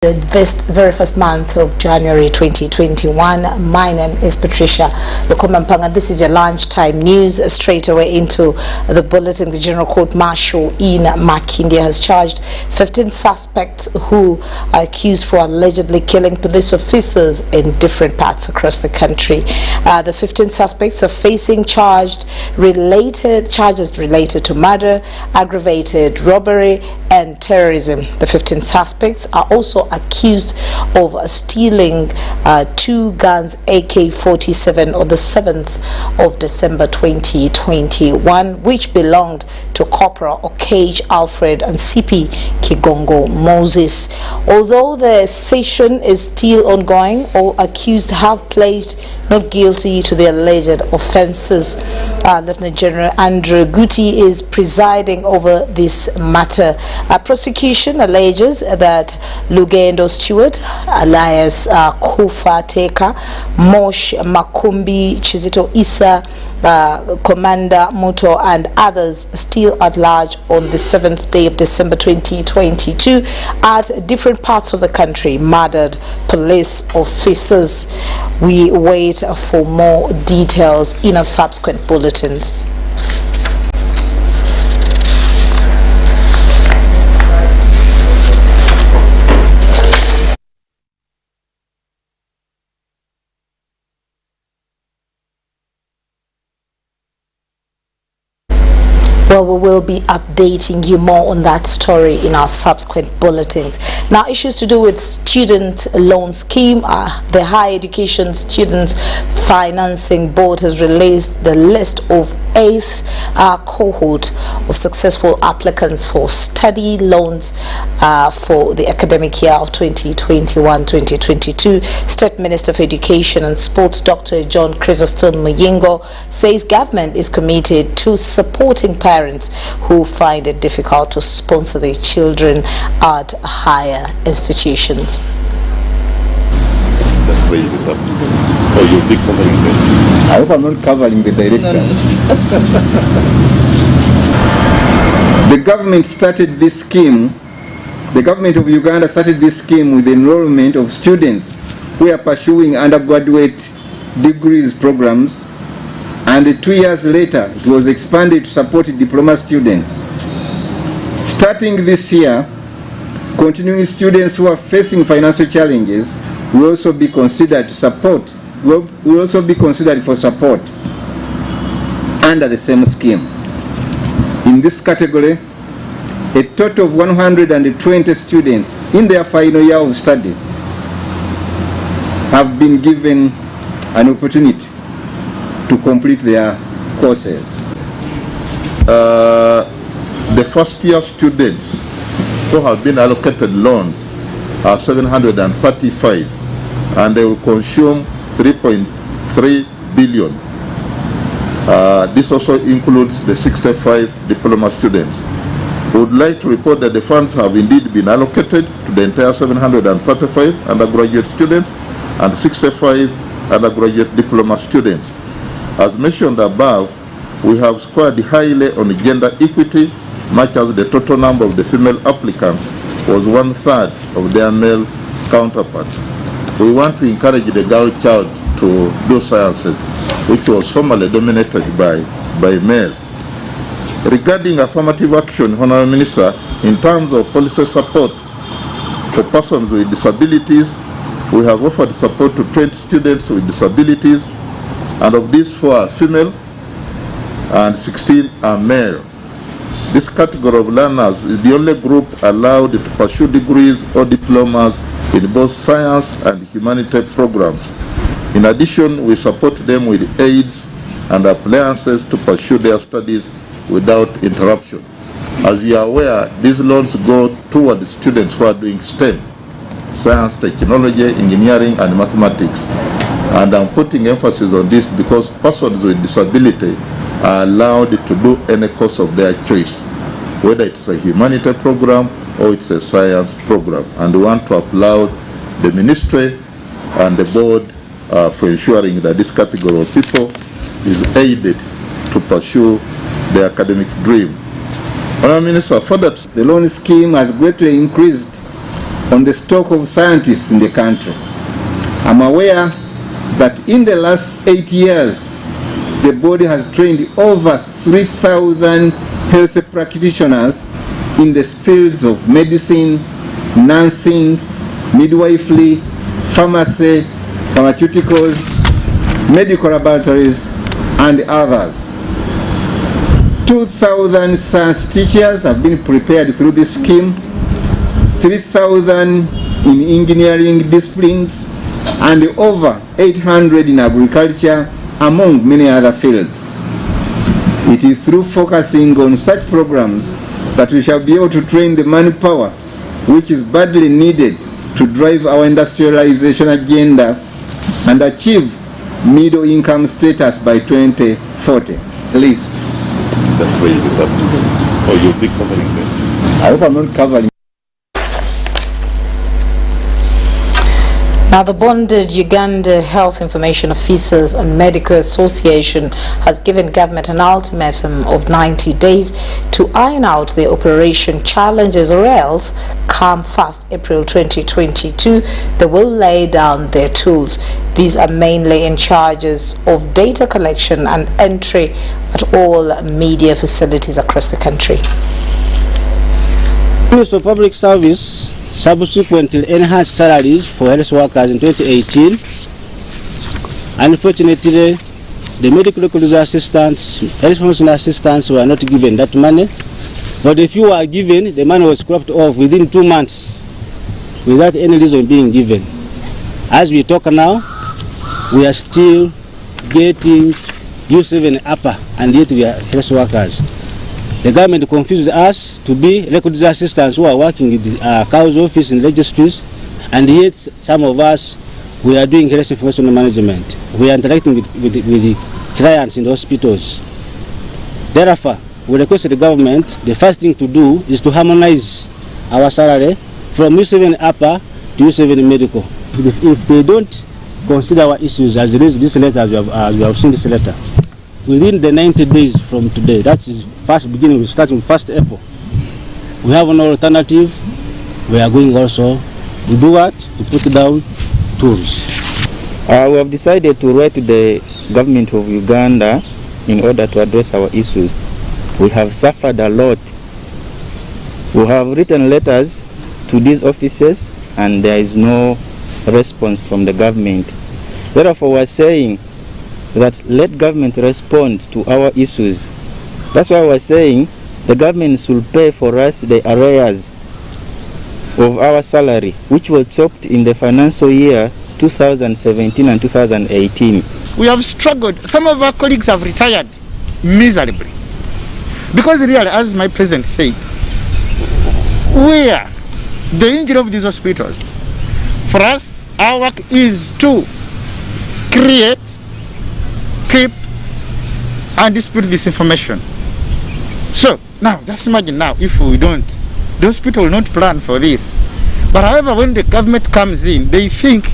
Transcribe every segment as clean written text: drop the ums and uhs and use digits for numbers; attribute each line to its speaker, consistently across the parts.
Speaker 1: This very first month of January 2021. My name is Patricia Lukomampanga. This is your lunchtime news. Straight away into the bulletin. The General Court Marshal in Makindye has charged 15 suspects who are accused for allegedly killing police officers in different parts across the country. The 15 suspects are facing charges related to murder, aggravated robbery, and terrorism. The 15 suspects are also accused of stealing 2 guns AK-47 on the 7th of December 2021, which belonged to Corporal Okage Alfred and CP Kigongo Moses. Although the session is still ongoing, all accused have pleaded not guilty to the alleged offences. Lieutenant General Andrew Guti is presiding over this matter. Prosecution alleges that Lugendo Stewart, alias Kufa Teka, Mosh Makumbi, Chizito Isa, Commander Muto, and others still at large on the 7th day of December 2022 at different parts of the country, murdered police officers. We wait for more details in our subsequent bulletins. Well, we will be updating you more on that story in our subsequent bulletins. Now, issues to do with student loan scheme. The Higher Education Students Financing Board has released the list of 8th cohort of successful applicants for study loans for the academic year of 2021-2022. State Minister of Education and Sports Dr. John Chrysostom Muyingo says government is committed to supporting parents who find it difficult to sponsor their children at higher institutions.
Speaker 2: I hope I'm not covering the director. The government started this scheme. The government of Uganda started this scheme with the enrollment of students who are pursuing undergraduate degrees programs, and 2 years later it was expanded to support diploma students. Starting this year, continuing students who are facing financial challenges will also be considered for support under the same scheme. In this category, a total of 120 students in their final year of study have been given an opportunity to complete their courses.
Speaker 3: The first year students who have been allocated loans are 735, and they will consume 3.3 billion. This also includes the 65 diploma students. We would like to report that the funds have indeed been allocated to the entire 735 undergraduate students and 65 undergraduate diploma students. As mentioned above, we have scored highly on gender equity, much as the total number of the female applicants was 1/3 of their male counterparts. We want to encourage the girl child to do sciences, which was formerly dominated by male. Regarding affirmative action, Honorable Minister, in terms of policy support for persons with disabilities, we have offered support to 20 students with disabilities, and of these 4 are female and 16 are male. This category of learners is the only group allowed to pursue degrees or diplomas in both science and humanities programs. In addition, we support them with aids and appliances to pursue their studies without interruption. As you are aware, these loans go toward students who are doing STEM, science, technology, engineering, and mathematics. And I'm putting emphasis on this because persons with disability are allowed to do any course of their choice, whether it's a humanities program or it's a science program. And we want to applaud the ministry and the board for ensuring that this category of people is aided to pursue their academic dream. Honourable Minister, for that,
Speaker 2: the loan scheme has greatly increased on the stock of scientists in the country. I'm aware that in the last 8 years, the body has trained over 3,000 health practitioners in the fields of medicine, nursing, midwifery, pharmacy, pharmaceuticals, medical laboratories, and others. 2,000 science teachers have been prepared through this scheme, 3,000 in engineering disciplines, and over 800 in agriculture, among many other fields. It is through focusing on such programs that we shall be able to train the manpower which is badly needed to drive our industrialization agenda and achieve middle income status by 2040, at least.
Speaker 3: That's where you will have to, or you'll be covering them.
Speaker 2: I hope I'm not covering.
Speaker 1: Now, the bonded Uganda Health Information Officers and Medical Association has given government an ultimatum of 90 days to iron out the operation challenges, or else come 1st April 2022, they will lay down their tools. These are mainly in charges of data collection and entry at all media facilities across the country.
Speaker 4: Ministry of Public Service subsequently enhanced salaries for health workers in 2018. Unfortunately, the medical records assistants, health information assistants were not given that money. But if you were given, the money was cropped off within 2 months without any reason being given. As we talk now, we are still getting U7 upper, and yet we are health workers. The government confused us to be records assistants who are working with the COW's office in registries, and yet some of us, we are doing health information management. We are interacting with the clients in the hospitals. Therefore, we request the government, the first thing to do is to harmonize our salary from U7 upper to U7 medical. If they don't consider our issues as raised this letter, as we have seen this letter, within the 90 days from today, that is first beginning, we start with 1st April. We have an alternative. We are going also to do what? To put down tools.
Speaker 5: We have decided to write to the government of Uganda in order to address our issues. We have suffered a lot. We have written letters to these offices and there is no response from the government. Therefore, we are saying that let government respond to our issues. That's why we're saying the government should pay for us the arrears of our salary, which was chopped in the financial year 2017 and 2018.
Speaker 6: We have struggled. Some of our colleagues have retired miserably. Because really, as my president said, we are the engine of these hospitals. For us, our work is to create, keep, and dispute this information. So, now, just imagine now, if we don't, the hospital will not plan for this. But however, when the government comes in, they think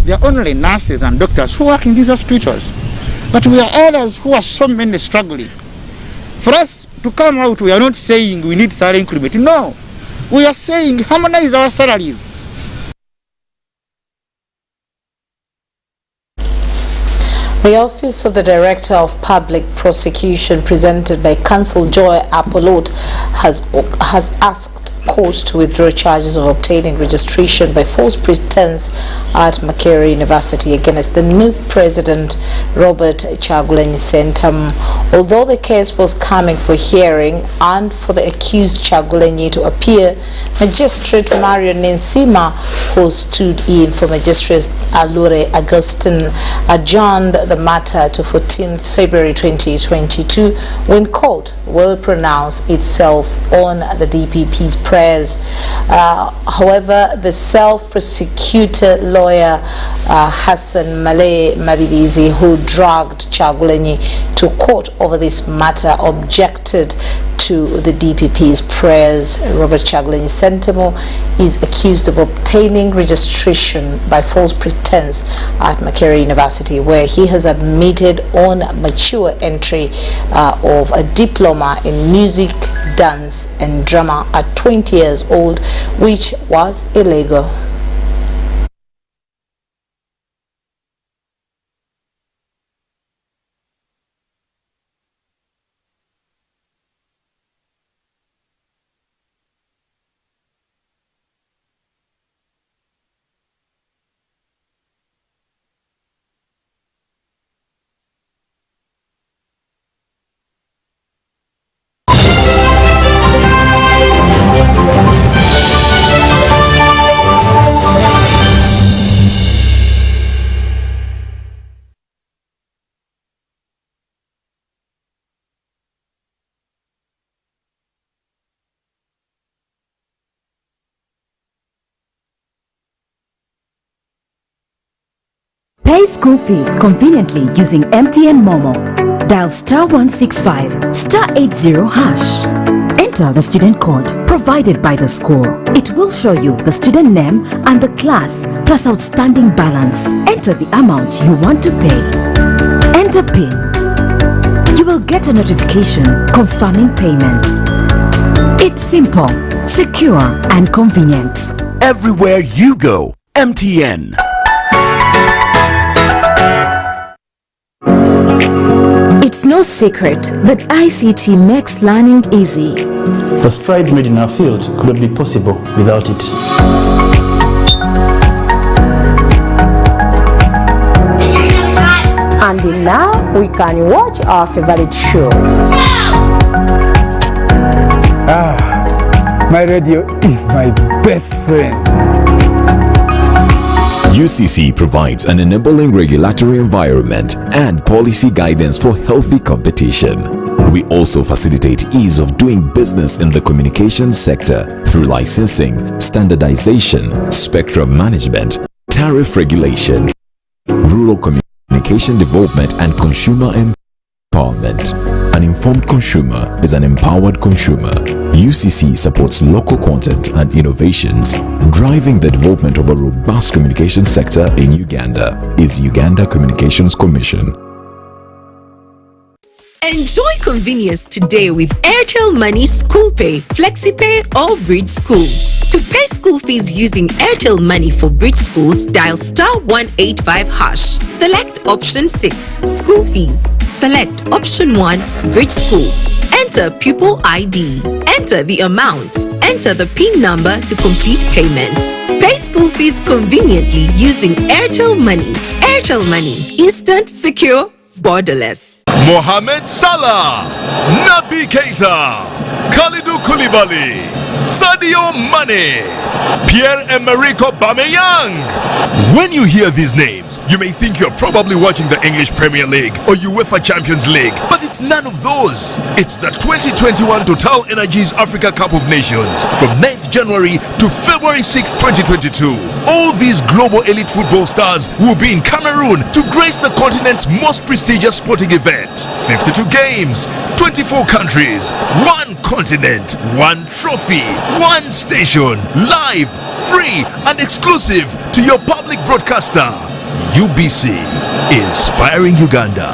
Speaker 6: they are only nurses and doctors who work in these hospitals. But we are others who are so many struggling. For us to come out, we are not saying we need salary increment. No, we are saying harmonize our salaries.
Speaker 1: The Office of the Director of Public Prosecution, presented by Counsel Joy Apolot, has asked court to withdraw charges of obtaining registration by false pretense at Makerere University against the new president, Robert Kyagulanyi Ssentamu. Although the case was coming for hearing and for the accused Kyagulanyi to appear, Magistrate Mario Nensima, who stood in for Magistrate Alure Augustine, adjourned the matter to 14th February 2022 when court will pronounce itself on the DPP's prayers. However, the self-prosecuted lawyer Hassan Male Mabidizi, who dragged Kyagulanyi to court over this matter, objected to the DPP's prayers. Robert Kyagulanyi Ssentamu is accused of obtaining failing registration by false pretense at Makerere University, where he has admitted on mature entry of a diploma in music, dance and drama at 20 years old, which was illegal.
Speaker 7: Pay school fees conveniently using MTN Momo. Dial *165 *80 hash. Enter the student code provided by the school. It will show you the student name and the class plus outstanding balance. Enter the amount you want to pay. Enter PIN. You will get a notification confirming payment. It's simple, secure and convenient.
Speaker 8: Everywhere you go, MTN.
Speaker 7: It's no secret that ICT makes learning easy.
Speaker 9: The strides made in our field could not be possible without it.
Speaker 10: And now we can watch our favorite show.
Speaker 11: My radio is my best friend.
Speaker 8: UCC provides an enabling regulatory environment and policy guidance for healthy competition. We also facilitate ease of doing business in the communications sector through licensing, standardization, spectrum management, tariff regulation, rural communication development and consumer empowerment. An informed consumer is an empowered consumer. UCC supports local content and innovations. Driving the development of a robust communication sector in Uganda is Uganda Communications Commission.
Speaker 12: Enjoy convenience today with Airtel Money School Pay, FlexiPay or Bridge Schools. To pay school fees using Airtel Money for Bridge Schools, dial *185 hash. Select option 6, School Fees. Select option 1, Bridge Schools. Enter pupil ID. Enter the amount. Enter the PIN number to complete payment. Pay school fees conveniently using Airtel Money. Airtel Money. Instant, secure, borderless.
Speaker 13: Mohamed Salah, Naby Keita, Kalidou Koulibaly, Sadio Mane, Pierre-Emerick Aubameyang. When you hear these names, you may think you're probably watching the English Premier League or UEFA Champions League, but it's none of those. It's the 2021 Total Energies Africa Cup of Nations from 9th January to February 6, 2022. All these global elite football stars will be in Cameroon to grace the continent's most prestigious sporting event. 52 games, 24 countries, 1 continent, 1 trophy, 1 station, live, free and exclusive to your public broadcaster. UBC, inspiring Uganda.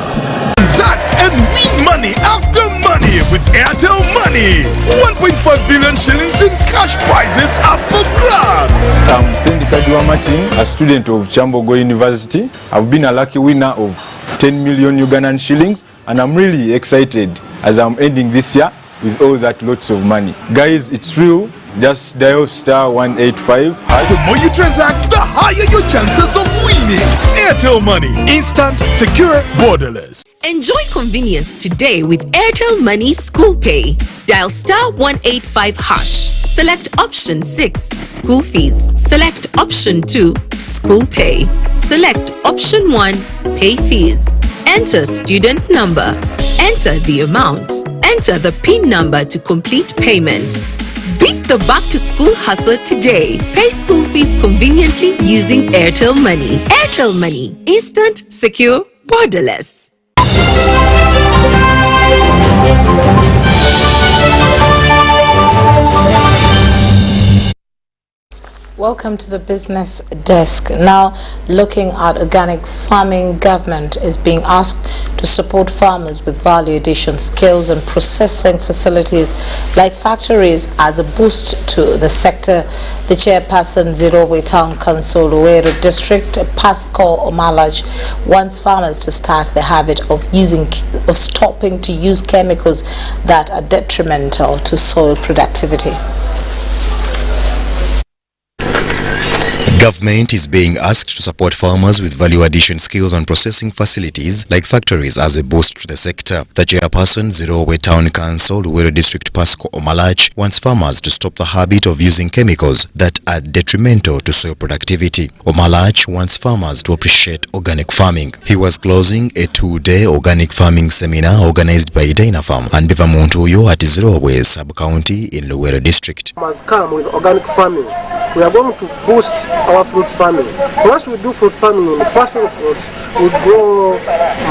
Speaker 14: Transact and win money after money with Airtel Money. 1.5 billion shillings in cash prizes up for grabs.
Speaker 11: I'm Cindy Kadiwamachi, a student of Chambogo University. I've been a lucky winner of 10 million Ugandan shillings and I'm really excited as I'm ending this year with all that lots of money. Guys, it's real. Just dial *185.
Speaker 14: The more you transact, the higher your chances of winning. Airtel Money. Instant, secure, borderless.
Speaker 12: Enjoy convenience today with Airtel Money School Pay. Dial *185 hash. Select option 6, School Fees. Select option 2, School Pay. Select option 1, Pay Fees. Enter student number. Enter the amount. Enter the PIN number to complete payment. Beat the back-to-school hustle today. Pay school fees conveniently using Airtel Money. Airtel Money. Instant, secure, borderless.
Speaker 1: Welcome to the business desk. Now, looking at organic farming, government is being asked to support farmers with value addition skills and processing facilities like factories as a boost to the sector. The chairperson, Zirowe Town Council, Luweero District, Pascal Omalaj, wants farmers to start the habit of stopping to use chemicals that are detrimental to soil productivity.
Speaker 15: Government is being asked to support farmers with value addition skills on processing facilities like factories as a boost to the sector. The chairperson, Zirowe Town Council, Luweero District, Pascal Omalach, wants farmers to stop the habit of using chemicals that are detrimental to soil productivity. Omalach wants farmers to appreciate organic farming. He was closing a 2-day organic farming seminar organized by Dynafam and Bivamuntuyo at Zirowe sub-county in Luweero District.
Speaker 16: Must come with organic farming. We are going to boost our fruit farming. Once we do fruit farming in passion fruits, we grow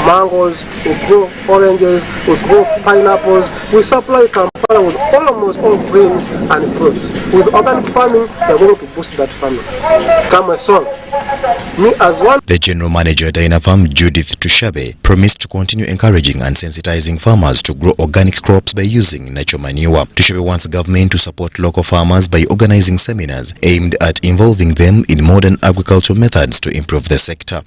Speaker 16: mangoes, we grow oranges, we grow pineapples. We supply Kampala with almost all grains and fruits. With organic farming, we are going to boost that farming. Come and solve. Me as one.
Speaker 15: The General Manager Dynafam, Judith Tushabe, promised to continue encouraging and sensitizing farmers to grow organic crops by using natural manure. Tushabe wants government to support local farmers by organizing seminars aimed at involving them in modern agricultural methods to improve the sector.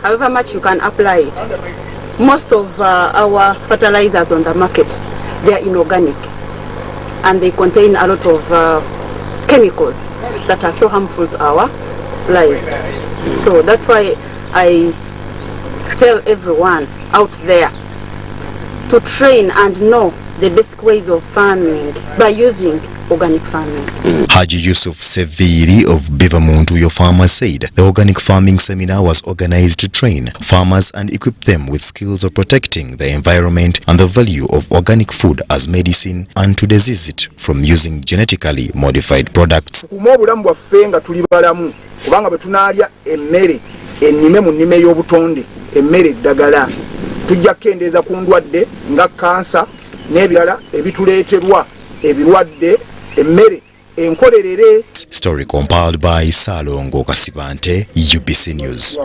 Speaker 17: However much you can apply it, most of our fertilizers on the market, they are inorganic and they contain a lot of chemicals that are so harmful to our lives. So that's why I tell everyone out there to train and know the basic ways of farming by using organic farming.
Speaker 15: Haji Yusuf Seviri of Bivamuntuyo Farmers said the organic farming seminar was organized to train farmers and equip them with skills of protecting the environment and the value of organic food as medicine and to disease it from using genetically modified products.
Speaker 18: Kubanga betunalya emmere ennime mu nnime y'obutonde emmere eddagala tujja kukendeeza ku ndwadde nga kansa n'ebirala ebituleeterwa ebirwadde emmere enkolerere.
Speaker 15: Story compiled by Salongo Kasibante, UBC News.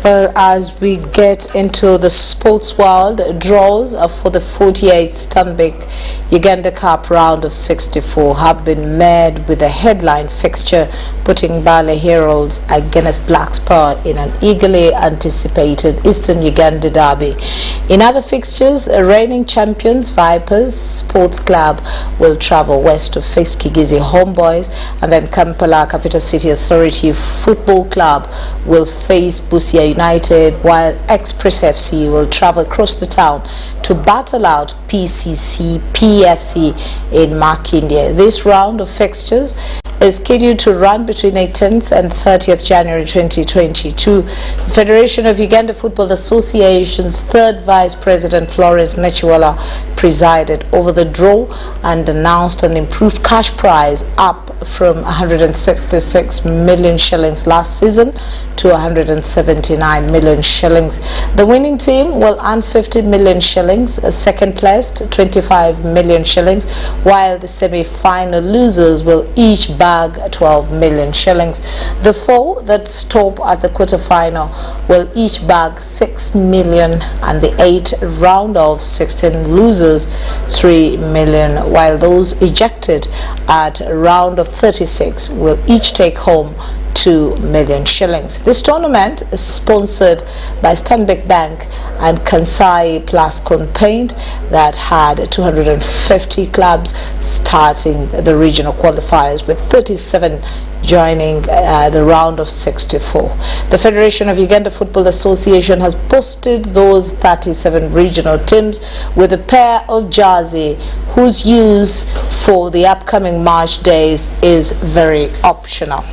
Speaker 1: Well, as we get into the sports world, draws for the 48th Stanbic Uganda Cup round of 64 have been made with a headline fixture putting Bale Heralds against Black Spur in an eagerly anticipated Eastern Uganda derby. In other fixtures, reigning champions Vipers Sports Club will travel west to face Kigizi Homeboys, and then Kampala Capital City Authority Football Club will face Busia United, while Express FC will travel across the town to battle out PCC PFC in Makindye. This round of fixtures is scheduled to run between 18th and 30th January 2022. The Federation of Uganda Football Association's third Vice President Florence Nechiwala presided over the draw and announced an improved cash prize up from 166 million shillings last season to 179 million shillings. The winning team will earn 50 million shillings, second placed 25 million shillings, while the semi-final losers will each bag 12 million shillings. The four that stop at the quarter-final will each bag 6 million, and the 8 round of 16 losers 3 million, while those ejected at round of 36 will each take home 2 million shillings. This tournament is sponsored by Stanbic Bank and Kansai Plascon Paint that had 250 clubs starting the regional qualifiers, with 37 joining the round of 64. The Federation of Uganda Football Association has posted those 37 regional teams with a pair of jersey whose use for the upcoming March days is very optional.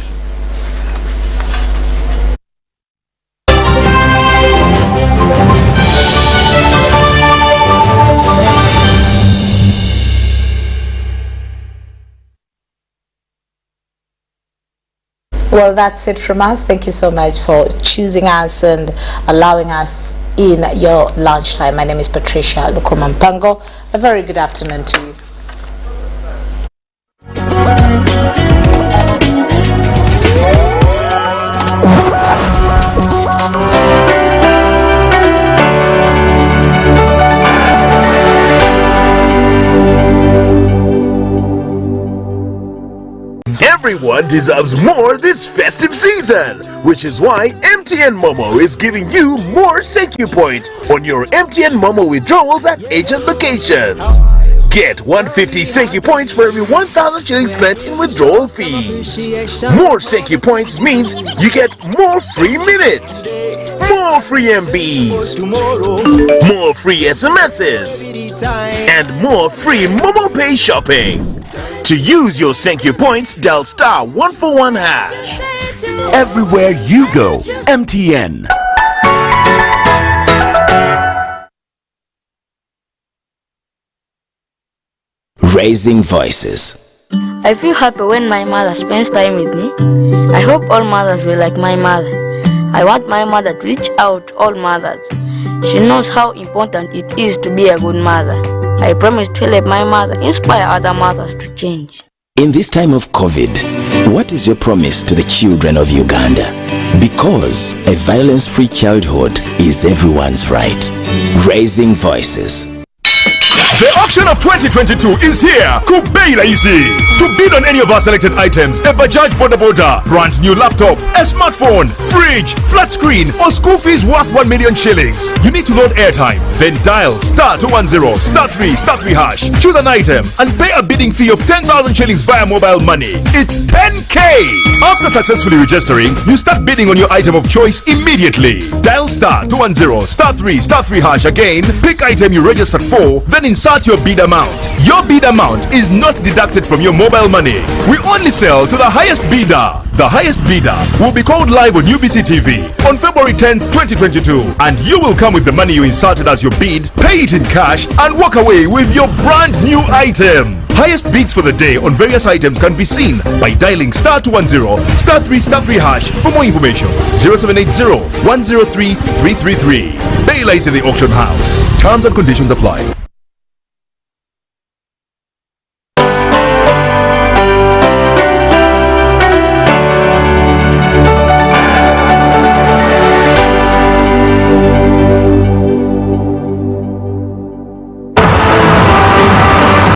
Speaker 1: Well, that's it from us. Thank you so much for choosing us and allowing us in your lunchtime. My name is Patricia Lukomampango. A very good afternoon to you.
Speaker 13: Everyone deserves more this festive season, which is why MTN Momo is giving you more Thank You points on your MTN Momo withdrawals at agent locations. Get 150 Thank You points for every 1,000 shillings spent in withdrawal fees. More Thank You points means you get more free minutes, more free MBs, more free SMSs, and more free Momo Pay shopping. To use your Thank You points, dial *141#.
Speaker 8: Everywhere you go, MTN. Raising voices.
Speaker 19: I feel happy when my mother spends time with me. I hope all mothers will like my mother. I want my mother to reach out to all mothers. She knows how important it is to be a good mother. I promise to help my mother inspire other mothers to change.
Speaker 8: In this time of COVID, what is your promise to the children of Uganda? Because a violence-free childhood is everyone's right. Raising voices.
Speaker 13: The auction of 2022 is here. Kubeila easy. To bid on any of our selected items, a Bajaj Boda, brand new laptop, a smartphone, fridge, flat screen, or school fees worth 1 million shillings. You need to load airtime, then dial *210 *3 *3#. Choose an item and pay a bidding fee of 10,000 shillings via mobile money. It's 10K. After successfully registering, you start bidding on your item of choice immediately. Dial *210 *3 *3# again. Pick item you registered for, then insert your bid amount. Your bid amount is not deducted from your mobile money. We only sell to the highest bidder. The highest bidder will be called live on UBC TV on February 10th, 2022, and you will come with the money you inserted as your bid, pay it in cash, and walk away with your brand new item. Highest bids for the day on various items can be seen by dialing *210 *3 *3#. For more information, 0780 103 333. Baila is in the auction house. Terms and conditions apply.